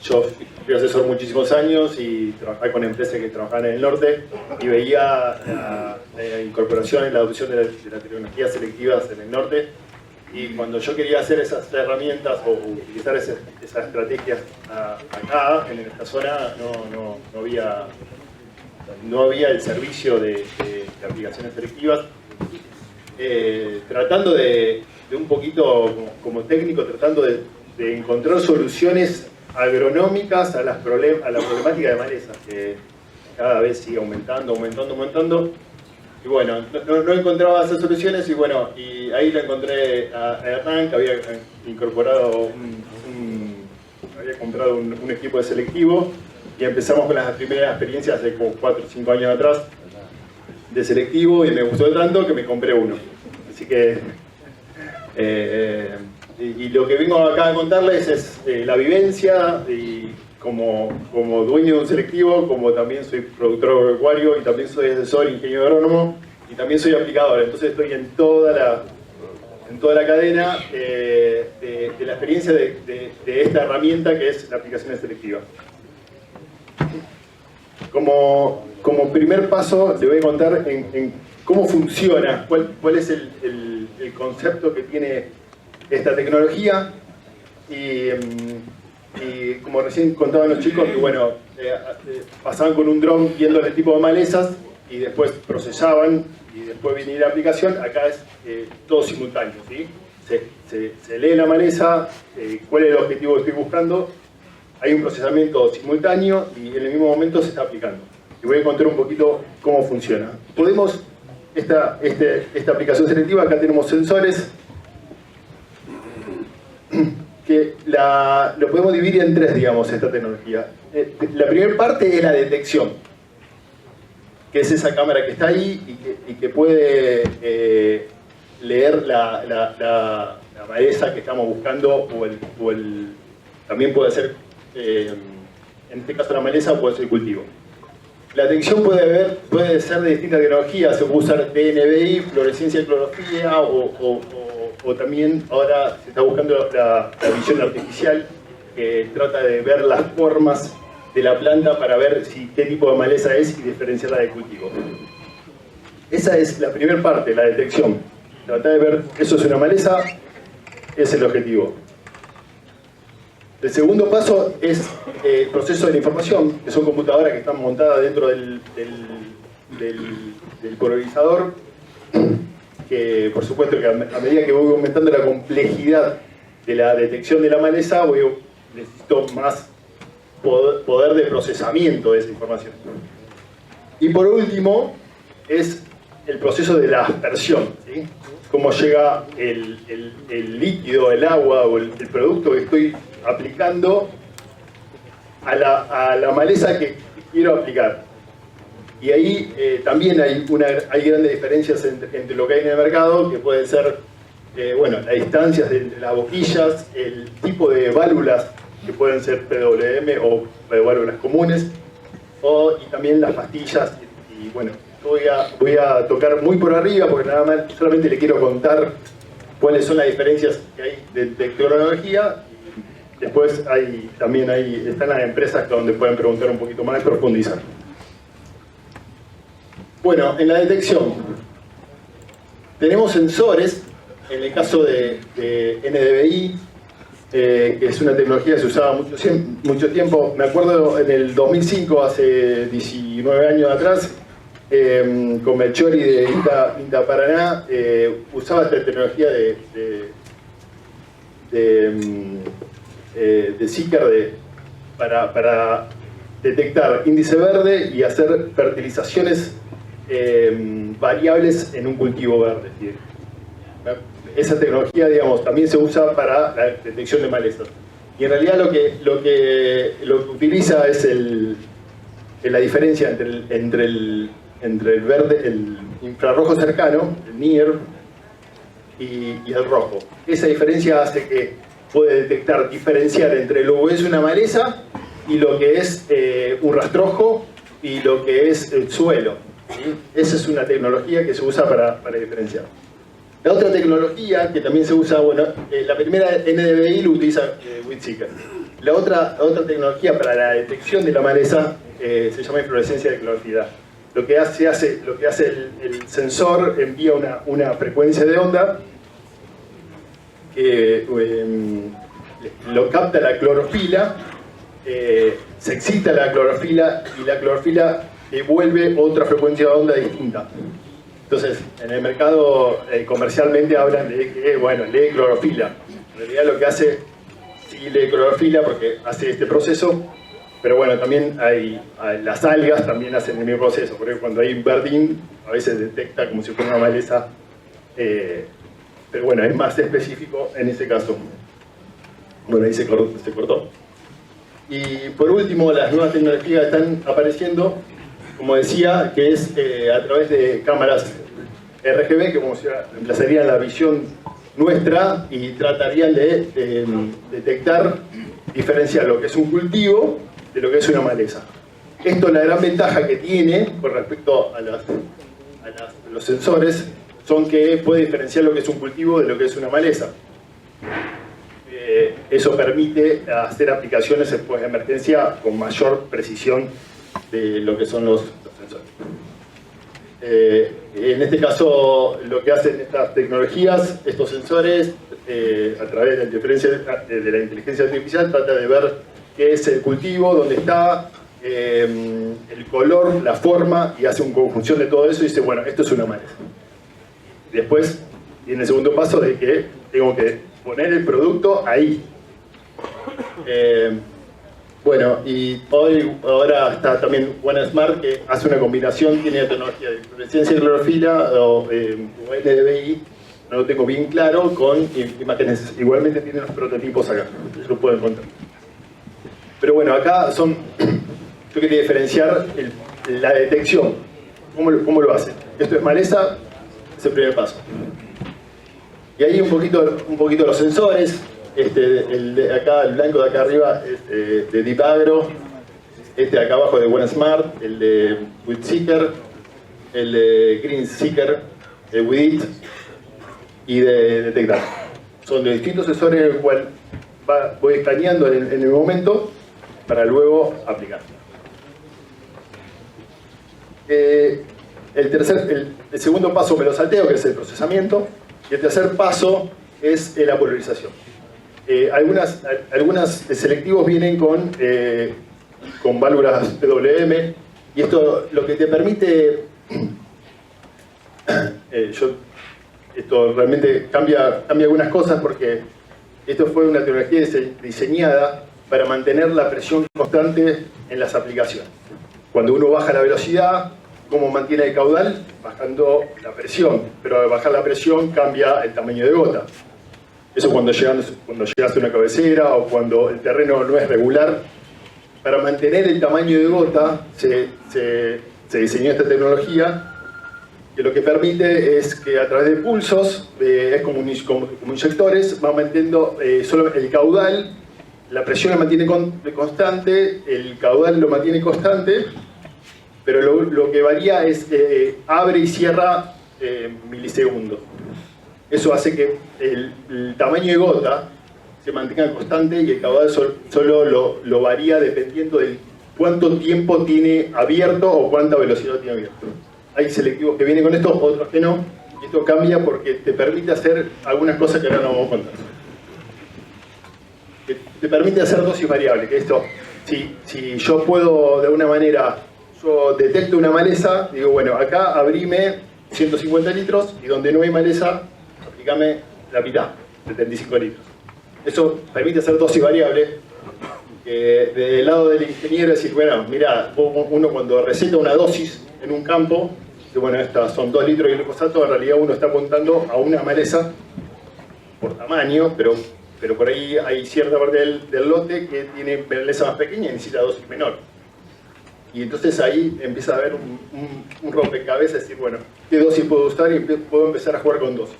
yo fui asesor muchísimos años y trabajaba con empresas que trabajaban en el norte y veía la incorporación y la adopción de las tecnologías selectivas en el norte. Y cuando yo quería hacer esas herramientas o utilizar esas estrategias acá, en esta zona, no había el servicio de aplicaciones selectivas. Tratando de un poquito, como técnico, tratando de encontrar soluciones agronómicas a la problemática de malezas, que cada vez sigue aumentando. Y bueno, no encontraba esas soluciones y bueno, y ahí lo encontré a Hernán, que había incorporado había comprado un equipo de selectivo y empezamos con las primeras experiencias de como 4 o 5 años atrás de selectivo y me gustó tanto que me compré uno. Así que, y lo que vengo acá a contarles es la vivencia y como dueño de un selectivo, como también soy productor agropecuario y también soy asesor, ingeniero agrónomo y también soy aplicador. Entonces estoy en toda la cadena de la experiencia de esta herramienta que es la aplicación selectiva. Como primer paso le voy a contar en cómo funciona, cuál es el concepto que tiene esta tecnología y como recién contaban los chicos, que bueno, pasaban con un dron viendo el tipo de malezas y después procesaban y después venía la aplicación. Acá es todo simultáneo, ¿sí? Se lee la maleza, cuál es el objetivo que estoy buscando, hay un procesamiento simultáneo y en el mismo momento se está aplicando. Y voy a contar un poquito cómo funciona. Podemos, esta aplicación selectiva, acá tenemos sensores que lo podemos dividir en 3, digamos, esta tecnología. La primera parte es la detección, que es esa cámara que está ahí y que puede leer la maleza que estamos buscando también puede ser, en este caso la maleza, puede ser el cultivo. La detección puede ser de distintas tecnologías, se puede usar DNBI, fluorescencia de clorofila o también ahora se está buscando la visión artificial, que trata de ver las formas de la planta para ver qué tipo de maleza es y diferenciarla del cultivo. Esa es la primera parte, la detección. Tratar de ver, eso es una maleza, es el objetivo. El segundo paso es el proceso de la información, que son computadoras que están montadas dentro del polarizador, que por supuesto que a medida que voy aumentando la complejidad de la detección de la maleza, necesito más poder de procesamiento de esa información. Y por último, es el proceso de la aspersión, ¿sí? Cómo llega el líquido, el agua o el producto que estoy aplicando a la maleza que quiero aplicar. Y ahí también hay grandes diferencias entre lo que hay en el mercado, que pueden ser las distancias de las boquillas, el tipo de válvulas que pueden ser PWM o válvulas comunes, y también las pastillas. Y bueno, voy a tocar muy por arriba porque nada más solamente le quiero contar cuáles son las diferencias que hay de tecnología. Después están las empresas donde pueden preguntar un poquito más y profundizar. Bueno, en la detección tenemos sensores, en el caso de NDVI, que es una tecnología que se usaba mucho tiempo. Me acuerdo en el 2005, hace 19 años atrás, con Melchori de INTA Paraná, usaba esta tecnología de Seeker para detectar índice verde y hacer fertilizaciones variables en un cultivo verde. Esa tecnología, digamos, también se usa para la detección de malezas. Y en realidad lo que utiliza es la diferencia entre el verde, el infrarrojo cercano, el NIR, y el rojo. Esa diferencia hace que puede diferenciar entre lo que es una maleza y lo que es un rastrojo y lo que es el suelo, ¿sí? Esa es una tecnología que se usa para diferenciar. La otra tecnología que también se usa, la primera NDVI lo utiliza WeedSeeker. La otra tecnología para la detección de la maleza se llama inflorescencia de clorofila. Lo que hace el sensor, envía una frecuencia de onda que lo capta la clorofila, se excita la clorofila y la clorofila devuelve otra frecuencia de onda distinta. Entonces, en el mercado comercialmente hablan de que, bueno, lee clorofila. En realidad lo que hace, sí lee clorofila porque hace este proceso, pero bueno, también las algas también hacen el mismo proceso, porque cuando hay un verdín, a veces detecta como si fuera una maleza, pero bueno, es más específico en ese caso. Bueno, ahí se cortó. Y por último, las nuevas tecnologías están apareciendo, como decía, que es a través de cámaras RGB, que como se reemplazarían la visión nuestra y tratarían de detectar, diferenciar lo que es un cultivo de lo que es una maleza. Esto, la gran ventaja que tiene con respecto a los sensores, son que puede diferenciar lo que es un cultivo de lo que es una maleza. Eso permite hacer aplicaciones después de emergencia con mayor precisión de lo que son los sensores. En este caso, lo que hacen estas tecnologías, estos sensores, a través de la inteligencia artificial, trata de ver qué es el cultivo, dónde está, el color, la forma, y hace una conjunción de todo eso y dice, bueno, esto es una maleza. Después viene el segundo paso de que tengo que poner el producto ahí. Bueno, y ahora está también OneSmart, que hace una combinación, tiene la tecnología de fluorescencia de clorofila o NDVI, no lo tengo bien claro, con imágenes. Igualmente tiene los prototipos acá, ustedes lo pueden encontrar. Pero bueno, acá yo quería diferenciar la detección. ¿Cómo lo hacen? Esto es maleza, es el primer paso. Y ahí un poquito los sensores. El de acá, el blanco de acá arriba es de Deep Agro, de acá abajo de OneSmart, el de WeedSeeker, el de GreenSeeker, de Weedit y de Detectar. Son de distintos sensores en el cual voy escaneando en el momento para luego aplicar. El segundo paso me lo salteo, que es el procesamiento, y el tercer paso es la polarización. Algunas selectivos vienen con válvulas PWM, y esto lo que te permite, esto realmente cambia algunas cosas, porque esto fue una tecnología diseñada para mantener la presión constante en las aplicaciones. Cuando uno baja la velocidad, ¿cómo mantiene el caudal? Bajando la presión, pero al bajar la presión cambia el tamaño de gota. Eso cuando llegas a una cabecera o cuando el terreno no es regular. Para mantener el tamaño de gota se diseñó esta tecnología, que lo que permite es que a través de pulsos, es como inyectores, va manteniendo solo el caudal, la presión la mantiene constante, el caudal lo mantiene constante, pero lo que varía es abre y cierra milisegundos. Eso hace que el tamaño de gota se mantenga constante y el caudal solo lo varía dependiendo de cuánto tiempo tiene abierto o cuánta velocidad tiene abierto. Hay selectivos que vienen con esto, otros que no, y esto cambia porque te permite hacer algunas cosas que ahora no vamos a contar. Te permite hacer dosis variables, que esto, si yo puedo de alguna manera, yo detecto una maleza, digo, bueno, acá abrime 150 litros y donde no hay maleza, aplicame la mitad, 75 litros. Eso permite hacer dosis variable, que del lado del ingeniero es decir, bueno, mira, uno cuando receta una dosis en un campo, dice, bueno, estas son 2 litros de glifosato, en realidad uno está apuntando a una maleza por tamaño, pero por ahí hay cierta parte del lote que tiene maleza más pequeña y necesita dosis menor. Y entonces ahí empieza a haber un rompecabezas, es decir, bueno, ¿qué dosis puedo usar? Y puedo empezar a jugar con dosis.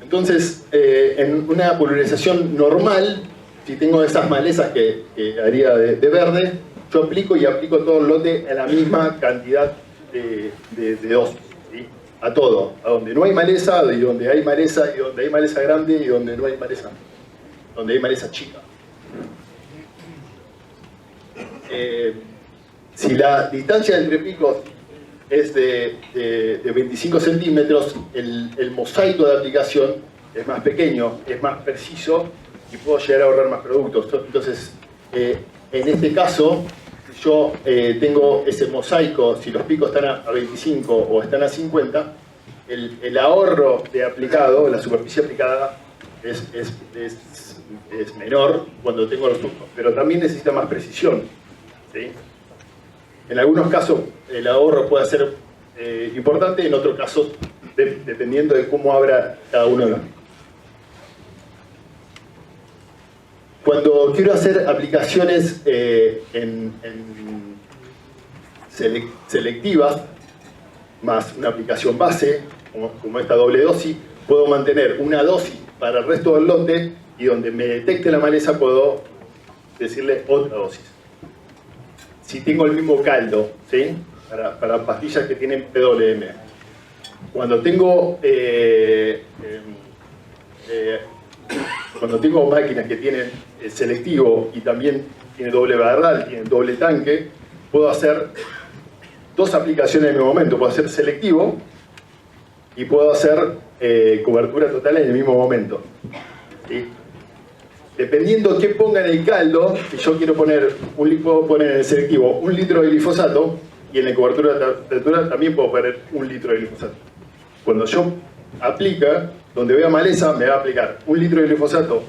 Entonces, en una pulverización normal, si tengo esas malezas que haría de verde, yo aplico todo el lote a la misma cantidad de dosis, ¿sí? A todo, a donde no hay maleza, y donde hay maleza, y donde hay maleza grande, y donde no hay maleza. donde hay maleza chica. Si la distancia entre picos es de 25 centímetros, el mosaico de aplicación es más pequeño, es más preciso y puedo llegar a ahorrar más productos. Entonces, en este caso, yo tengo ese mosaico, si los picos están a 25 o están a 50, el ahorro de aplicado, la superficie aplicada, es menor cuando tengo los picos, pero también necesita más precisión, ¿sí? En algunos casos el ahorro puede ser importante, en otros casos dependiendo de cómo abra cada uno de los picos. Cuando quiero hacer aplicaciones selectivas, más una aplicación base, como esta doble dosis, puedo mantener una dosis para el resto del lote y donde me detecte la maleza puedo decirle otra dosis. Si tengo el mismo caldo, ¿sí? Para pastillas que tienen PWM. Cuando tengo máquinas que tienen selectivo y también tiene doble barral, tienen doble tanque, puedo hacer dos aplicaciones en el momento. Puedo hacer selectivo y puedo hacer cobertura total en el mismo momento, ¿sí? Dependiendo qué ponga en el caldo, si yo quiero poner, puedo poner en el selectivo 1 litro de glifosato y en la cobertura total también puedo poner 1 litro de glifosato. Cuando yo aplica, donde vea maleza, me va a aplicar 1 litro de glifosato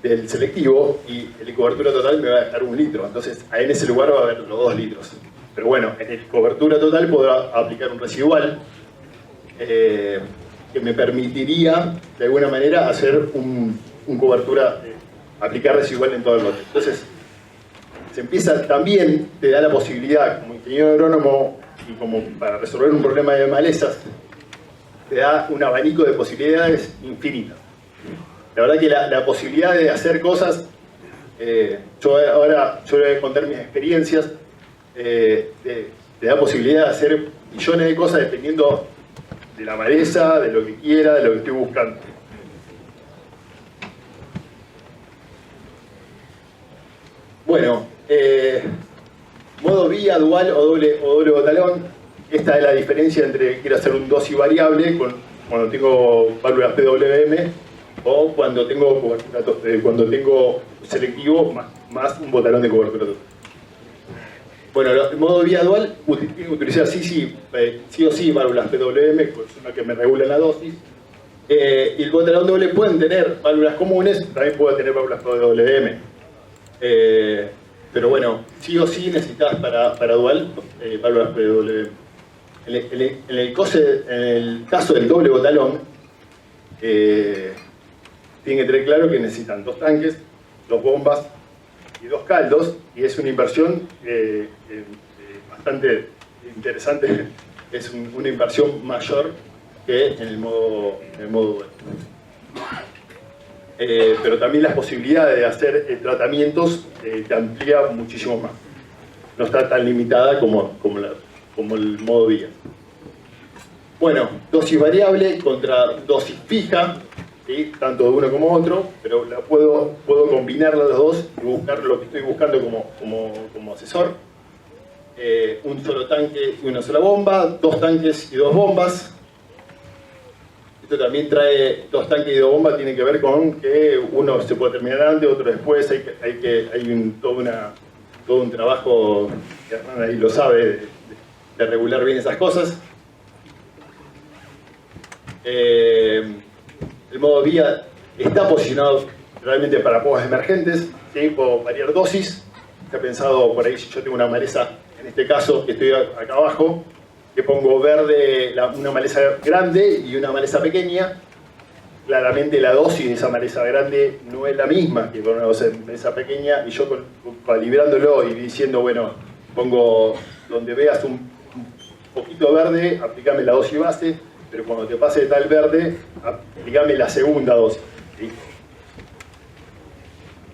del selectivo y en la cobertura total me va a dejar 1 litro. Entonces, en ese lugar va a haber los 2 litros. Pero bueno, en la cobertura total podrá aplicar un residual que me permitiría, de alguna manera, hacer un cobertura, aplicar residual en todo el lote. Entonces, se empieza, también te da la posibilidad, como ingeniero agrónomo y como para resolver un problema de malezas, te da un abanico de posibilidades infinitas. La verdad que la posibilidad de hacer cosas, yo voy a contar mis experiencias, te da posibilidad de hacer millones de cosas dependiendo de la maleza, de lo que quiera, de lo que estoy buscando. Bueno, modo vía, dual o doble botalón. Esta es la diferencia entre quiero hacer un dosis variable cuando tengo válvulas PWM o cuando tengo selectivo más un botalón de cobertura total. Bueno, el modo vía dual tiene que utilizar sí o sí válvulas PWM, que es una que me regula la dosis. Y el botalón doble pueden tener válvulas comunes, también puede tener válvulas PWM. Pero bueno, sí o sí necesitas para dual válvulas PWM. En el caso del doble botalón, tienen que tener claro que necesitan 2 tanques, 2 bombas y 2 caldos, y es una inversión bastante interesante, es una inversión mayor que en el modo dual. Pero también las posibilidades de hacer tratamientos te amplía muchísimo más. No está tan limitada como el modo vía. Bueno, dosis variable contra dosis fija, ¿sí? Tanto de uno como otro, pero puedo combinar las dos y buscar lo que estoy buscando como asesor. Un solo tanque y una sola bomba, 2 tanques y 2 bombas. Esto también trae 2 tanques y 2 bombas, tiene que ver con que uno se puede terminar antes, otro después, hay todo un trabajo, que Hernán ahí lo sabe, de regular bien esas cosas. El modo vía está posicionado realmente para pruebas emergentes, ¿sí? Puedo variar dosis, está pensado por ahí, si yo tengo una maleza, en este caso que estoy acá abajo, que pongo verde una maleza grande y una maleza pequeña, claramente la dosis de esa maleza grande no es la misma que con una maleza pequeña, y yo calibrándolo y diciendo, bueno, pongo donde veas un poquito verde, aplicame la dosis base, pero cuando te pase de tal verde, aplicame la segunda dosis, ¿sí?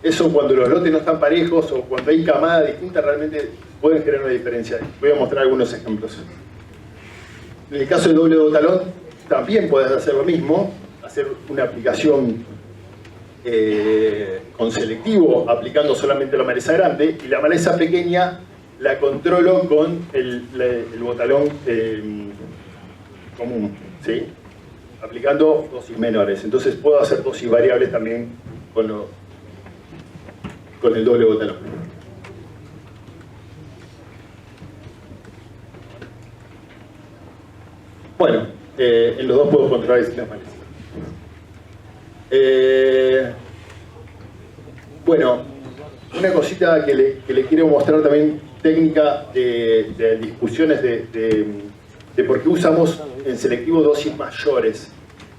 Eso cuando los lotes no están parejos o cuando hay camadas distintas realmente pueden generar una diferencia. Voy a mostrar algunos ejemplos. En el caso del doble botalón también puedes hacer lo mismo, hacer una aplicación con selectivo aplicando solamente la maleza grande, y la maleza pequeña la controlo con el botalón común, ¿sí? Aplicando dosis menores. Entonces puedo hacer dosis variables también con el doble botalón. Bueno, en los dos puedo controlar distintas malezas. Bueno, una cosita que le quiero mostrar también, técnica de discusiones de por qué usamos en selectivo dosis mayores,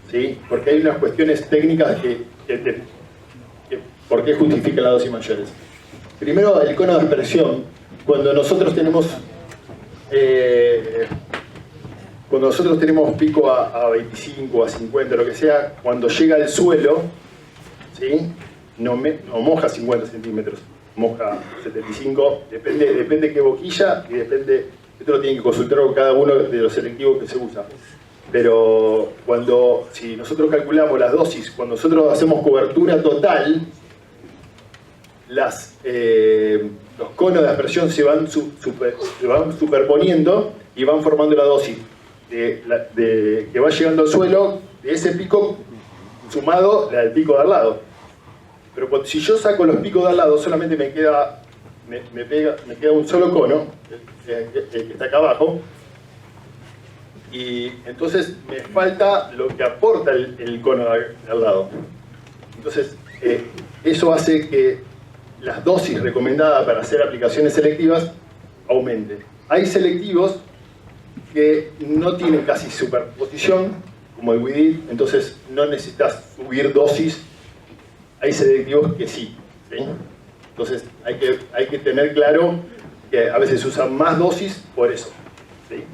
¿sí? Porque hay unas cuestiones técnicas que por qué justifican las dosis mayores. Primero, el cono de aspersión. Cuando nosotros tenemos pico a 25, a 50, lo que sea, cuando llega al suelo, ¿sí? No moja 50 centímetros, moja 75, depende qué boquilla, y depende, esto lo tienen que consultar con cada uno de los selectivos que se usa. Pero si nosotros calculamos las dosis, cuando nosotros hacemos cobertura total, los conos de aspersión se van superponiendo y van formando la dosis que va llegando al suelo de ese pico sumado al pico de al lado. Pero si yo saco los picos de al lado, solamente me queda un solo cono, el que está acá abajo, y entonces me falta lo que aporta el cono de al lado. Entonces, eso hace que las dosis recomendadas para hacer aplicaciones selectivas aumenten. Hay selectivos que no tienen casi superposición, como el WIDIT, entonces no necesitas subir dosis. Hay selectivos que sí, ¿sí? Entonces hay que tener claro que a veces usan más dosis por eso, ¿sí?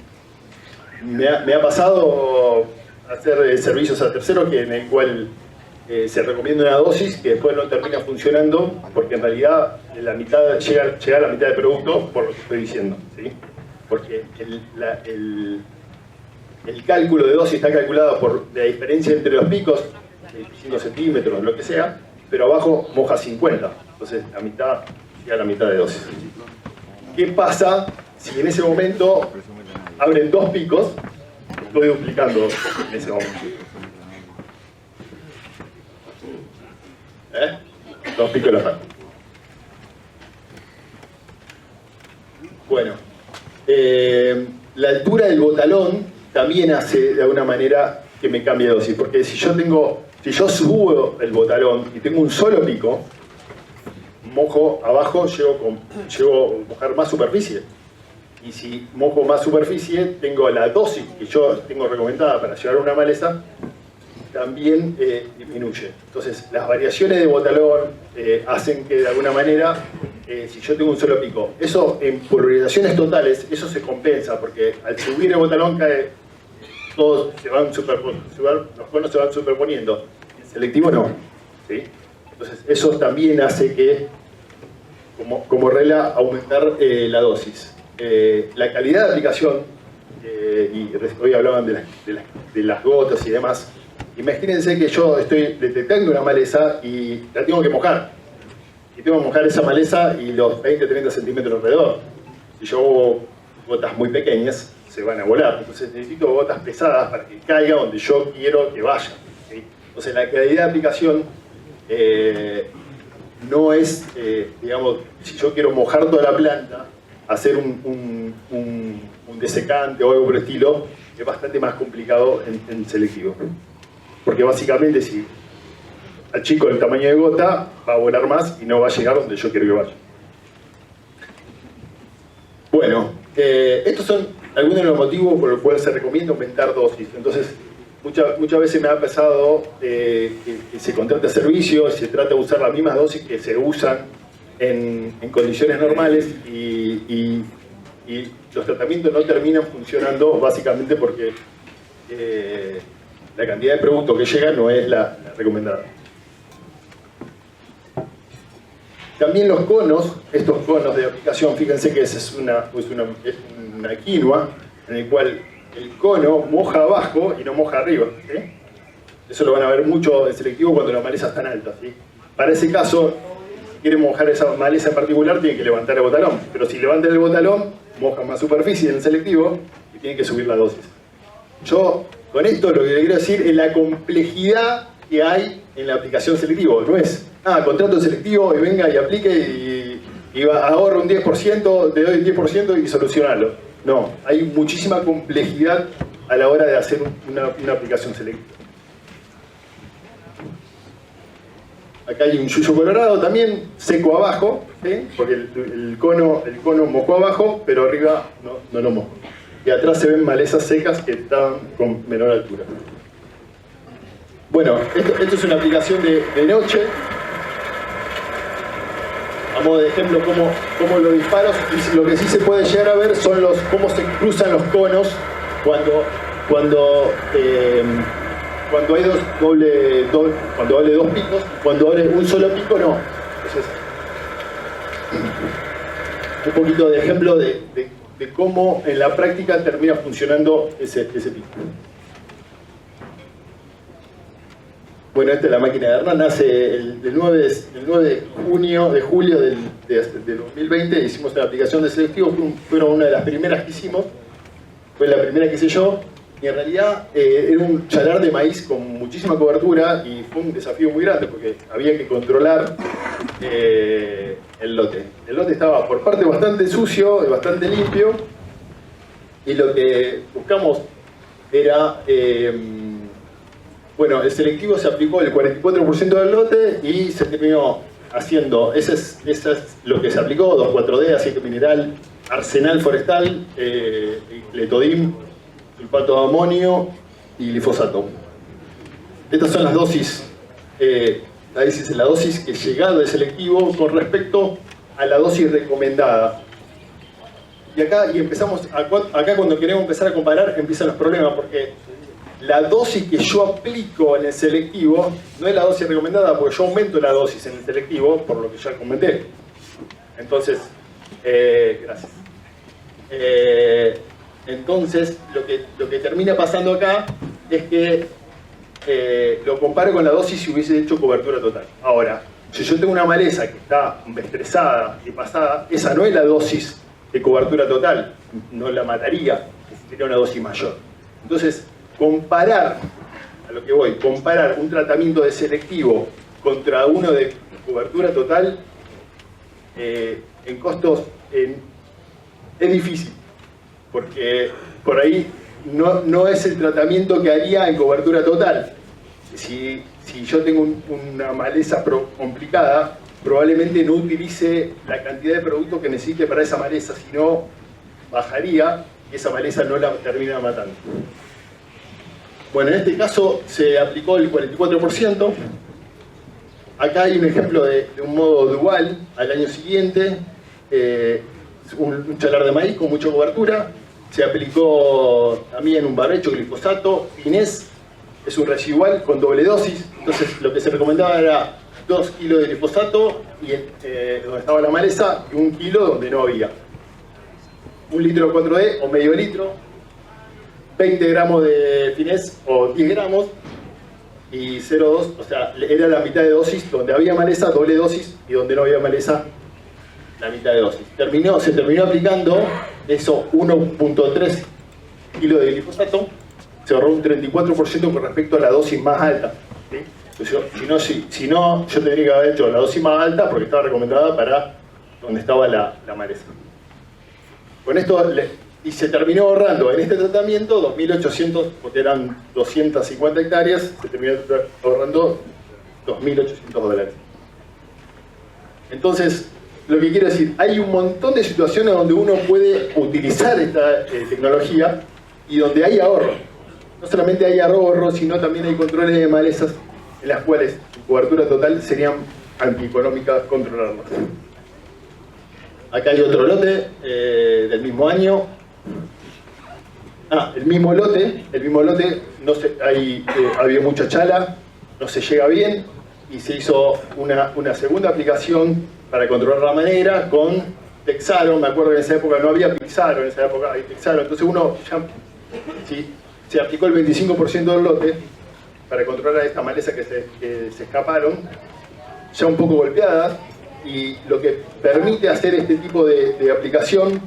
Me ha pasado hacer servicios a terceros en el cual se recomienda una dosis que después no termina funcionando porque en realidad llega a la mitad del producto por lo que estoy diciendo, ¿sí? Porque el cálculo de dosis está calculado por la diferencia entre los picos, 25 centímetros, lo que sea, pero abajo moja 50, entonces llega a la mitad de dosis. ¿Qué pasa si en ese momento abren dos picos? Estoy duplicando en ese momento. Dos picos de la mano. Bueno, la altura del botalón también hace de alguna manera que me cambie de dosis, porque si yo subo el botalón y tengo un solo pico, mojo abajo, llego a mojar más superficie. Y si mojo más superficie, tengo la dosis que yo tengo recomendada para llevar una maleza, también disminuye. Entonces, las variaciones de botalón hacen que de alguna manera, si yo tengo un solo pico, eso en polarizaciones totales, eso se compensa, porque al subir el botalón todos los conos se van superponiendo. En selectivo no, ¿sí? Entonces, eso también hace que, como regla, aumentar la dosis. La calidad de aplicación, y hoy hablaban de las gotas y demás. Imagínense que yo estoy detectando una maleza y la tengo que mojar. Y tengo que mojar esa maleza y los 20-30 centímetros alrededor. Si yo hago gotas muy pequeñas, se van a volar. Entonces necesito gotas pesadas para que caiga donde yo quiero que vaya, ¿sí? Entonces la calidad de aplicación no es, digamos, si yo quiero mojar toda la planta, hacer un desecante o algo por el estilo, es bastante más complicado en selectivo. Porque básicamente si achico el tamaño de gota, va a volar más y no va a llegar donde yo quiero que vaya. Bueno, estos son algunos de los motivos por los cuales se recomienda aumentar dosis. Entonces, muchas veces me ha pasado que se contrata servicios, se trata de usar las mismas dosis que se usan en condiciones normales y los tratamientos no terminan funcionando básicamente porque la cantidad de producto que llega no es la recomendada. También los conos, estos conos de aplicación, fíjense que es una quinoa en el cual el cono moja abajo y no moja arriba, ¿sí? Eso lo van a ver mucho en selectivo cuando la maleza está tan alta, ¿sí? Para ese caso, si quieren mojar esa maleza en particular, tienen que levantar el botalón. Pero si levantan el botalón, mojan más superficie en el selectivo y tienen que subir la dosis. Yo, con esto, lo que le quiero decir es la complejidad que hay en la aplicación selectivo. No es, contrato selectivo y venga y aplique y ahorro un 10%, te doy el 10% y solucionalo. No, hay muchísima complejidad a la hora de hacer una aplicación selectiva. Acá hay un yuyo colorado también, seco abajo, ¿sí? Porque el cono mojó abajo, pero arriba no lo mojó. Y atrás se ven malezas secas que están con menor altura. Bueno, esto es una aplicación de noche. A modo de ejemplo, cómo los disparos, y lo que sí se puede llegar a ver son cómo se cruzan los conos cuando hay cuando hable dos picos, cuando hable un solo pico, no. Entonces, un poquito de ejemplo de cómo en la práctica termina funcionando ese pico. Bueno, esta es la máquina de Hernán, nace el 9 de julio del 2020, hicimos una aplicación de selectivo, fueron una de las primeras que hicimos, fue la primera que hice yo, y en realidad era un chalar de maíz con muchísima cobertura y fue un desafío muy grande porque había que controlar el lote. El lote estaba por parte bastante sucio y bastante limpio, y lo que buscamos era... bueno, el selectivo se aplicó el 44% del lote y se terminó haciendo, ese es lo que se aplicó, 2,4-D, aceite mineral, arsenal forestal, letodim, sulfato de amonio y glifosato. Estas son las dosis, la dosis que llegada del selectivo con respecto a la dosis recomendada. Y acá cuando queremos empezar a comparar empiezan los problemas, porque la dosis que yo aplico en el selectivo no es la dosis recomendada, porque yo aumento la dosis en el selectivo, por lo que ya comenté. Entonces, gracias. Entonces, lo que termina pasando acá es que lo comparo con la dosis si hubiese hecho cobertura total. Ahora, si yo tengo una maleza que está estresada y pasada, esa no es la dosis de cobertura total, no la mataría, sería una dosis mayor. Entonces, comparar un tratamiento de selectivo contra uno de cobertura total, en costos es difícil, porque por ahí no es el tratamiento que haría en cobertura total. Si yo tengo una maleza complicada, probablemente no utilice la cantidad de productos que necesite para esa maleza, sino bajaría y esa maleza no la termina matando. Bueno, en este caso se aplicó el 44%. Acá hay un ejemplo de un modo dual al año siguiente, un chalar de maíz con mucha cobertura. Se aplicó también un barbecho, glifosato, finés, es un residual con doble dosis. Entonces lo que se recomendaba era 2 kilos de glifosato y donde estaba la maleza y 1 kilo donde no había. 1 litro de 4D o medio litro. 20 gramos de finés o 10 gramos y 0,2, o sea, era la mitad de dosis, donde había maleza, doble dosis, y donde no había maleza, la mitad de dosis. Se terminó aplicando eso, 1,3 kilos de glifosato, se ahorró un 34% con respecto a la dosis más alta. ¿Sí? Entonces, si no, yo tendría que haber hecho la dosis más alta porque estaba recomendada para donde estaba la maleza. Con esto... Y se terminó ahorrando en este tratamiento 2.800, porque eran 250 hectáreas, se terminó ahorrando $2.800. Entonces, lo que quiero decir, hay un montón de situaciones donde uno puede utilizar esta tecnología y donde hay ahorro. No solamente hay ahorro, sino también hay controles de malezas en las cuales en cobertura total serían antieconómicas controlarlas. Acá hay otro lote del mismo año. El mismo lote no había mucha chala, no se llega bien y se hizo una segunda aplicación para controlar la manera con Texaro. Me acuerdo que en esa época no había Pixaro, en esa época hay Texaro, entonces uno ya se aplicó el 25% del lote para controlar a esta maleza que se escaparon, ya un poco golpeadas, y lo que permite hacer este tipo de aplicación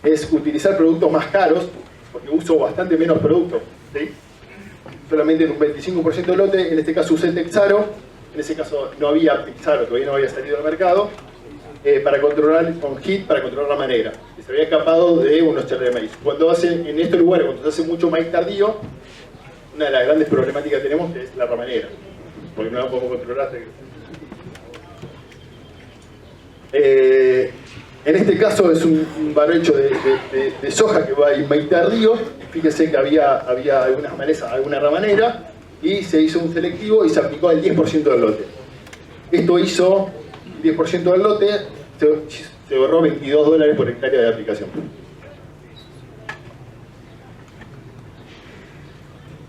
es utilizar productos más caros, porque uso bastante menos productos, ¿sí? Solamente en un 25% de lote. En este caso usé Texaro, en ese caso no había Texaro, todavía no había salido al mercado, para controlar con HIT, para controlar rama negra, que se había escapado de unos charles de maíz. Cuando hacen, en estos lugares, cuando se hace mucho maíz tardío, una de las grandes problemáticas que tenemos es la rama negra, porque no la podemos controlar. En este caso es un barbecho de soja que va en maíz tardío. Fíjense que había algunas malezas, alguna rama negra, y se hizo un selectivo y se aplicó al 10% del lote. Esto hizo 10% del lote, se ahorró $22 por hectárea de aplicación.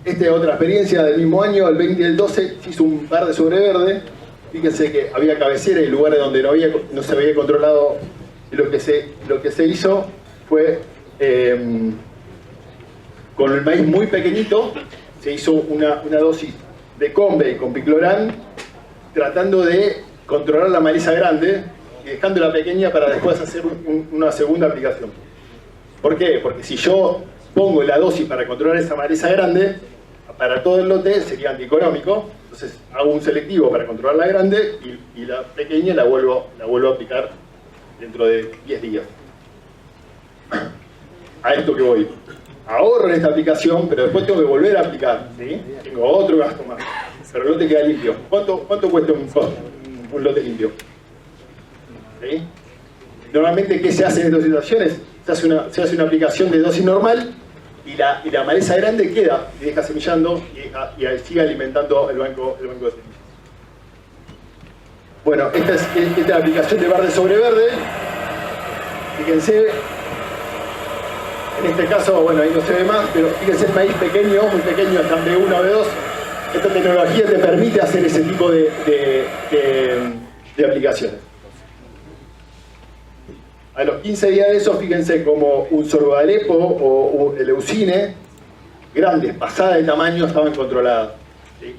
Esta es otra experiencia del mismo año, el 20 y el 12, se hizo un verde sobre verde. Fíjense que había cabecera y lugares donde no se había controlado. Y lo que se hizo fue, con el maíz muy pequeñito, se hizo una dosis de Convey con Picloran, tratando de controlar la maleza grande y dejándola pequeña para después hacer una segunda aplicación. ¿Por qué? Porque si yo pongo la dosis para controlar esa maleza grande, para todo el lote sería antieconómico. Entonces hago un selectivo para controlar la grande y la pequeña la vuelvo a aplicar dentro de 10 días. A esto que voy. Ahorro en esta aplicación, pero después tengo que volver a aplicar, ¿sí? Tengo otro gasto más. Pero el lote queda limpio. ¿Cuánto cuesta un lote limpio? ¿Sí? Normalmente, ¿qué se hace en estas situaciones? Se hace una aplicación de dosis normal y la maleza grande queda y deja semillando y sigue alimentando el banco de semillas. Bueno, esta es la aplicación de verde sobre verde. Fíjense, en este caso, bueno, ahí no se ve más, pero fíjense el maíz pequeño, muy pequeño, hasta B1 o B2. Esta tecnología te permite hacer ese tipo de aplicaciones. A los 15 días de eso, fíjense como un sorgo de Alepo o el Leucine, grandes, pasadas de tamaño, estaban controladas. ¿Sí?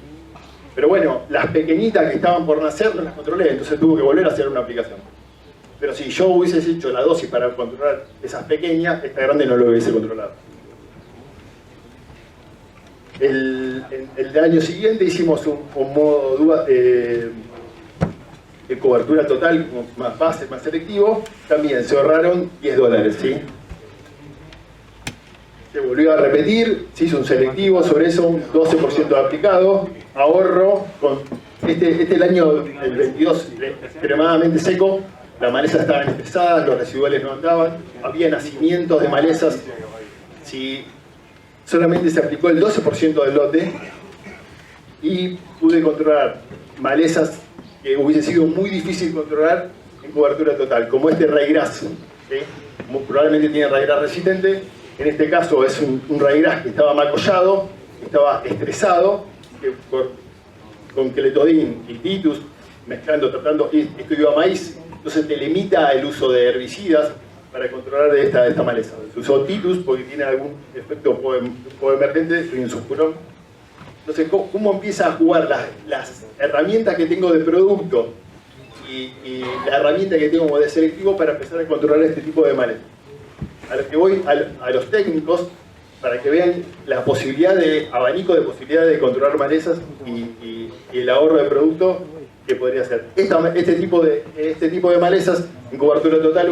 Pero bueno, las pequeñitas que estaban por nacer no las controlé, entonces tuve que volver a hacer una aplicación. Pero si yo hubiese hecho la dosis para controlar esas pequeñas, esta grande no lo hubiese controlado. El año siguiente hicimos un modo de cobertura total, más base, más selectivo. También se ahorraron $10, ¿sí? Se volvió a repetir, se hizo un selectivo sobre eso, un 12% aplicado, ahorro. Este es el año del 22, extremadamente seco. Las malezas estaban estresadas, los residuales no andaban, había nacimientos de malezas. Si solamente se aplicó el 12% del lote y pude controlar malezas que hubiese sido muy difícil controlar en cobertura total, como este ryegrass, ¿sí? Probablemente tiene ryegrass resistente. En este caso es un ryegrass que estaba macollado, estaba estresado, que con Clethodim y Titus, mezclando, tratando, esto iba a maíz. Entonces te limita el uso de herbicidas para controlar esta maleza. Se usó Titus porque tiene algún efecto emergente en su curón. Entonces, ¿cómo empieza a jugar las herramientas que tengo de producto y la herramienta que tengo de selectivo para empezar a controlar este tipo de maleza? A lo que voy a los técnicos para que vean la posibilidad de abanico de posibilidades de controlar malezas y el ahorro de producto que podría hacer. Este tipo de malezas en cobertura total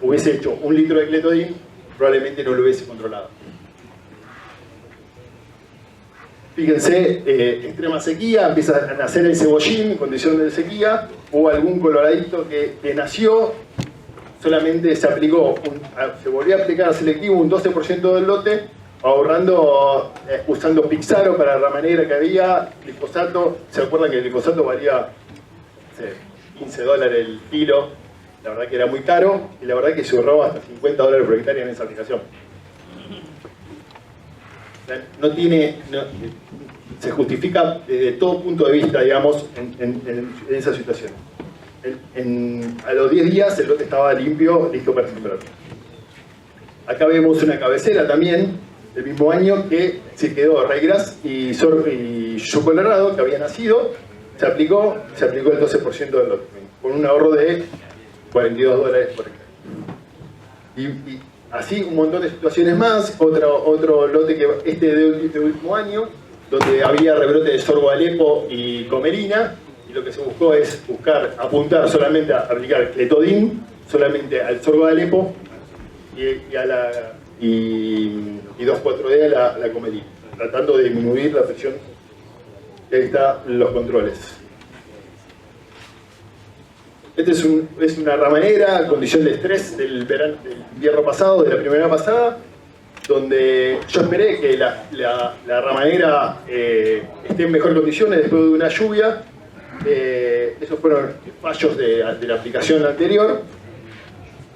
hubiese hecho 1 litro de Clethodim, probablemente no lo hubiese controlado. Fíjense, extrema sequía, empieza a nacer el cebollín en condición de sequía, o algún coloradito que nació, solamente se aplicó, se volvió a aplicar a selectivo un 12% del lote, ahorrando, usando Pixaro para la rama negra que había, glifosato. ¿Se acuerdan que el glifosato valía $15 el kilo? La verdad que era muy caro, y la verdad que se ahorraba hasta $50 por hectárea en esa aplicación. Se justifica desde todo punto de vista, digamos, en esa situación. A los 10 días el lote estaba limpio, listo para sembrar. Acá vemos una cabecera también, el mismo año que se quedó Ryegrass y Yuyu Colorado, que había nacido, se aplicó el 12% del lote, con un ahorro de $42 por hectárea. Y así un montón de situaciones más, otro lote que de último año, donde había rebrote de sorgo Alepo y comerina, y lo que se buscó es apuntar solamente a aplicar cletodin, solamente al sorgo de Alepo y 2,4-D a la comerina, tratando de disminuir la afección. Y ahí están los controles. Esta es una ramanera, condición de estrés del invierno pasado, de la primavera pasada, donde yo esperé que la ramanera esté en mejor condiciones después de una lluvia. Esos fueron fallos de la aplicación anterior.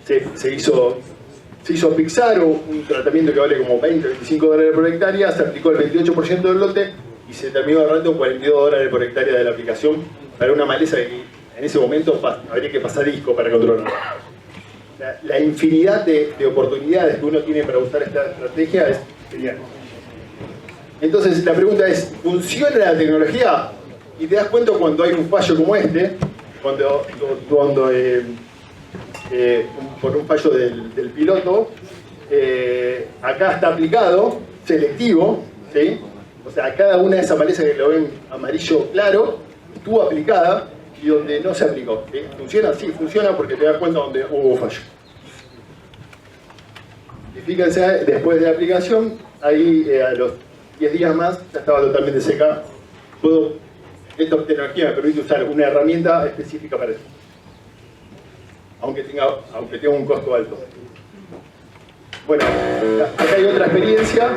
Se hizo Pixaro, un tratamiento que vale como $20-25 por hectárea, se aplicó el 28% del lote y se terminó ahorrando $42 por hectárea de la aplicación para una maleza que en ese momento habría que pasar disco para controlar. La infinidad de oportunidades que uno tiene para usar esta estrategia es genial. Entonces la pregunta es, ¿funciona la tecnología? Y te das cuenta cuando hay un fallo como este, cuando por un fallo del piloto, acá está aplicado, selectivo, ¿sí? O sea, cada una de esas malezas que lo ven amarillo claro, estuvo aplicada, y donde no se aplicó. ¿Sí? ¿Funciona? Sí, funciona porque te das cuenta donde hubo fallo. Y fíjense, después de la aplicación, ahí a los 10 días más ya estaba totalmente seca. Esta tecnología me permite usar una herramienta específica para eso, aunque tenga un costo alto. Bueno, acá hay otra experiencia.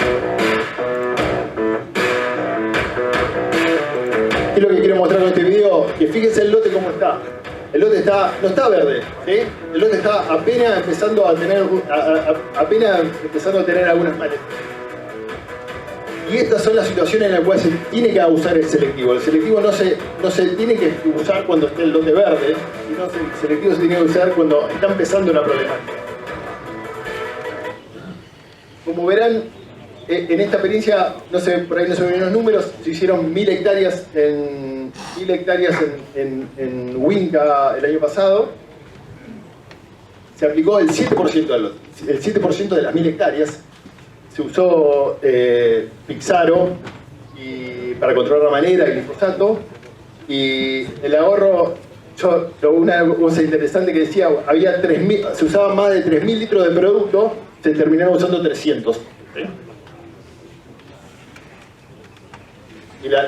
¿Qué es lo que quiero mostrar con este video? Que fíjense el lote cómo está. El lote no está verde, ¿sí? El lote está apenas empezando a tener algunas malezas. Y estas son las situaciones en las cuales se tiene que usar el selectivo. El selectivo no se tiene que usar cuando esté el lote verde, sino el selectivo se tiene que usar cuando está empezando la problemática. Como verán, en esta experiencia, por ahí no se ven los números, se hicieron 1000 hectáreas en Winca el año pasado. Se aplicó el 7% del lote. El 7% de las 1000 hectáreas se usó Pixaro para controlar la manera y glifosato. Y el ahorro, una cosa interesante que decía, se usaban más de 3.000 litros de producto, se terminaron usando 300. ¿Sí?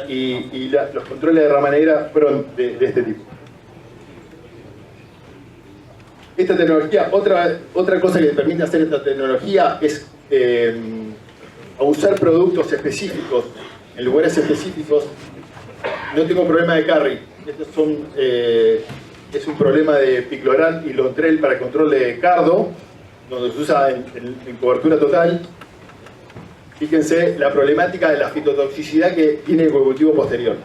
Y los controles de ramanera fueron de este tipo. Esta tecnología, otra cosa que permite hacer esta tecnología es usar productos específicos en lugares específicos. No tengo problema de carry. Es un problema de picloram y Lontrel para control de cardo, donde se usa en cobertura total. Fíjense la problemática de la fitotoxicidad que tiene el cultivo posterior.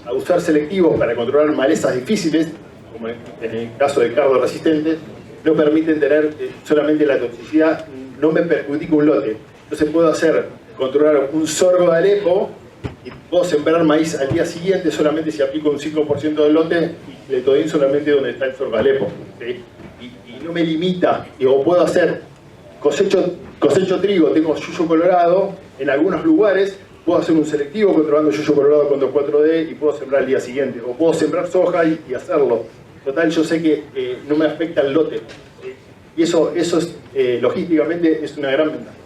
A usar selectivos para controlar malezas difíciles, como en el caso de cardo resistente, no permiten tener solamente la toxicidad, no me perjudica un lote. Entonces puedo controlar un sorgo de Alepo y puedo sembrar maíz al día siguiente solamente si aplico un 5% del lote y le doy solamente donde está el sorgo de Alepo. ¿Sí? Y no me limita, o puedo hacer cosecho trigo, tengo Yuyu Colorado, en algunos lugares puedo hacer un selectivo controlando Yuyu Colorado con 2,4-D y puedo sembrar al día siguiente, o puedo sembrar soja y hacerlo. Total, yo sé que no me afecta el lote. Y eso logísticamente es una gran ventaja.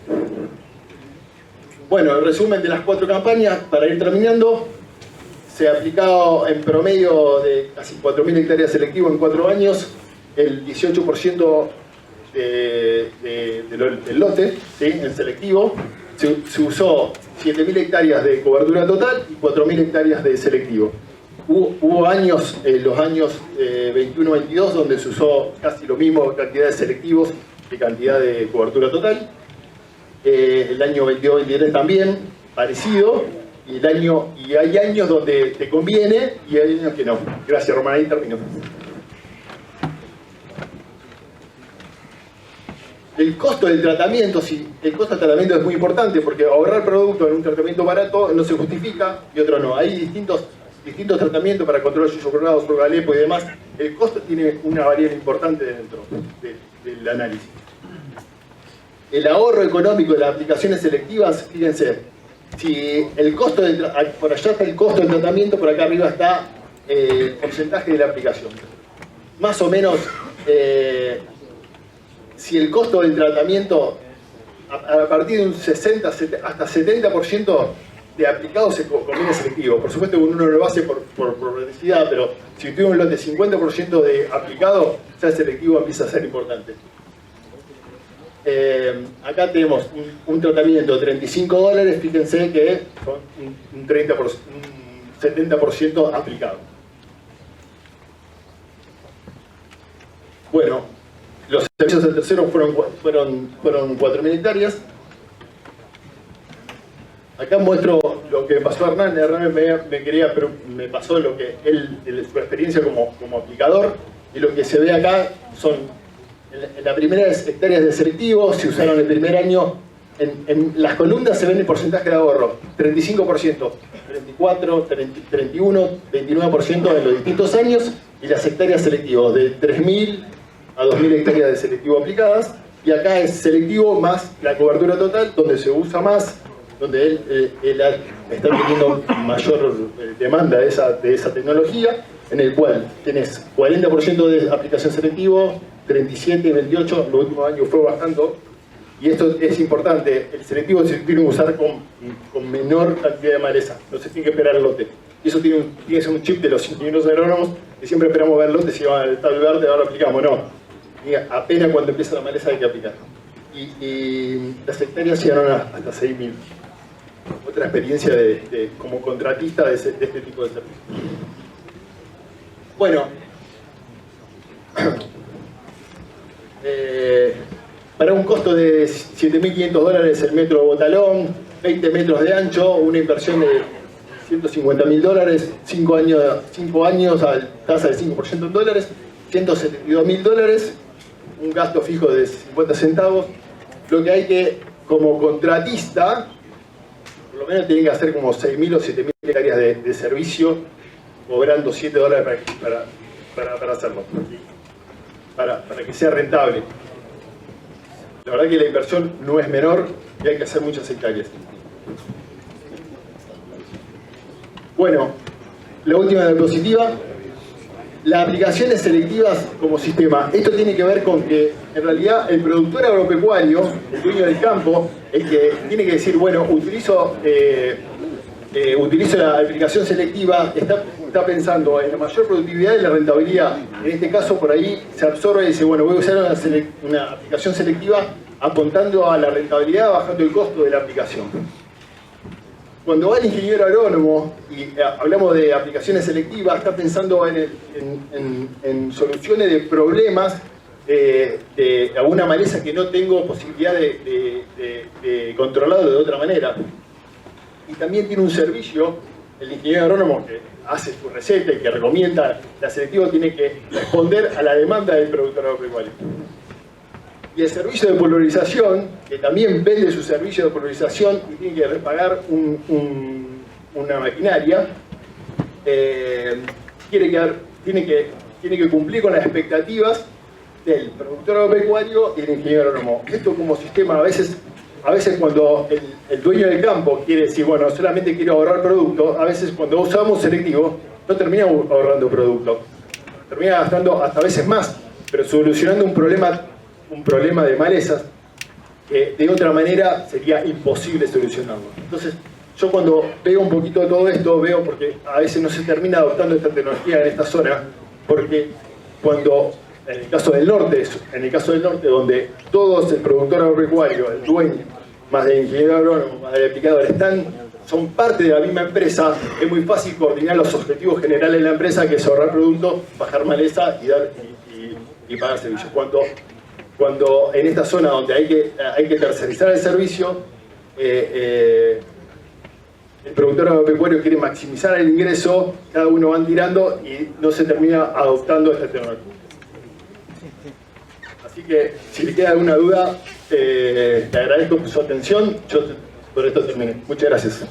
Bueno, el resumen de las 4 campañas, para ir terminando, se ha aplicado en promedio de casi 4.000 hectáreas selectivo en 4 años, el 18% del lote, ¿sí? En selectivo. Se usó 7.000 hectáreas de cobertura total y 4.000 hectáreas de selectivo. Hubo años, los años 21-22, donde se usó casi lo mismo cantidad de selectivos que cantidad de cobertura total. El año 22-23 también, parecido. Y hay años donde te conviene y hay años que no. Gracias, Román, ahí termino. El costo del tratamiento, sí, el costo del tratamiento es muy importante porque ahorrar producto en un tratamiento barato no se justifica y otro no. Hay distintos tratamientos para control de yuyos colorados, Galepo y demás. El costo tiene una variable importante dentro del análisis. El ahorro económico de las aplicaciones selectivas, fíjense, si el costo por allá está el costo del tratamiento, por acá arriba está el porcentaje de la aplicación. Más o menos, si el costo del tratamiento a partir de un 60 hasta 70% de aplicado se conviene selectivo. Por supuesto que uno lo hace por necesidad, pero si tiene un lote de 50% de aplicado, ya el selectivo empieza a ser importante. Acá tenemos un tratamiento de $35, fíjense que son un 70% aplicado. Bueno, los servicios del tercero fueron 4.000 hectáreas. Acá muestro lo que pasó a Hernán. Hernán me pasó lo que su experiencia como aplicador, y lo que se ve acá son en la primera hectáreas de selectivo. Se usaron el primer año. En las columnas se ven el porcentaje de ahorro: 35%, 34%, 31%, 29% en los distintos años, y las hectáreas selectivos de 3.000 a 2.000 hectáreas de selectivo aplicadas. Y acá es selectivo más la cobertura total, donde se usa más, donde él está teniendo mayor demanda de esa tecnología, en el cual tenés 40% de aplicación selectivo, 37, 28, en los últimos años fue bajando. Y esto es importante: el selectivo se tiene que usar con menor cantidad de maleza, no se tiene que esperar el lote. Y eso tiene que ser un chip de los ingenieros agrónomos, que siempre esperamos ver el lote, si va al tal verde, ahora aplicamos. No, apenas cuando empieza la maleza hay que aplicar. Y las hectáreas llegaron hasta 6.000. Otra experiencia como contratista de este tipo de servicios. Bueno, para un costo de $7.500 el metro botalón, 20 metros de ancho, una inversión de $150.000, 5 años a tasa de 5% en dólares, $172.000, un gasto fijo de 50 centavos. Lo que hay que, como contratista, por lo menos tienen que hacer como 6.000 o 7.000 hectáreas de servicio, cobrando $7 para hacerlo, para que sea rentable. La verdad que la inversión no es menor y hay que hacer muchas hectáreas. Bueno, la última diapositiva: las aplicaciones selectivas como sistema. Esto tiene que ver con que, en realidad, el productor agropecuario, el dueño del campo, el que tiene que decir, bueno, utilizo la aplicación selectiva, está pensando en la mayor productividad y la rentabilidad. En este caso, por ahí se absorbe y dice, bueno, voy a usar una aplicación selectiva apuntando a la rentabilidad, bajando el costo de la aplicación. Cuando va el ingeniero agrónomo y hablamos de aplicaciones selectivas, está pensando en soluciones de problemas de alguna maleza que no tengo posibilidad de controlarlo de otra manera. Y también tiene un servicio, el ingeniero agrónomo, que hace su receta y que recomienda la selectiva, tiene que responder a la demanda del productor agropecuario. Y el servicio de polarización, que también vende su servicio de polarización y tiene que pagar una maquinaria, tiene que cumplir con las expectativas del productor agropecuario y del ingeniero agrónomo. Esto como sistema, a veces cuando el dueño del campo quiere decir, bueno, solamente quiero ahorrar producto, a veces cuando usamos selectivo no terminamos ahorrando producto, termina gastando hasta a veces más, pero solucionando un problema de malezas que de otra manera sería imposible solucionarlo. Entonces, yo cuando veo un poquito de todo esto, veo porque a veces no se termina adoptando esta tecnología en esta zona, porque cuando, en el caso del norte, donde todos, el productor agropecuario, el dueño, más el ingeniero agrónomo, más el aplicador, son parte de la misma empresa, es muy fácil coordinar los objetivos generales de la empresa, que es ahorrar producto, bajar maleza y pagar servicios. Cuando en esta zona donde hay que tercerizar el servicio, el productor agropecuario quiere maximizar el ingreso, cada uno van tirando y no se termina adoptando esta tecnología. Así que, si le queda alguna duda, te agradezco por su atención. Yo por esto terminé. Muchas gracias.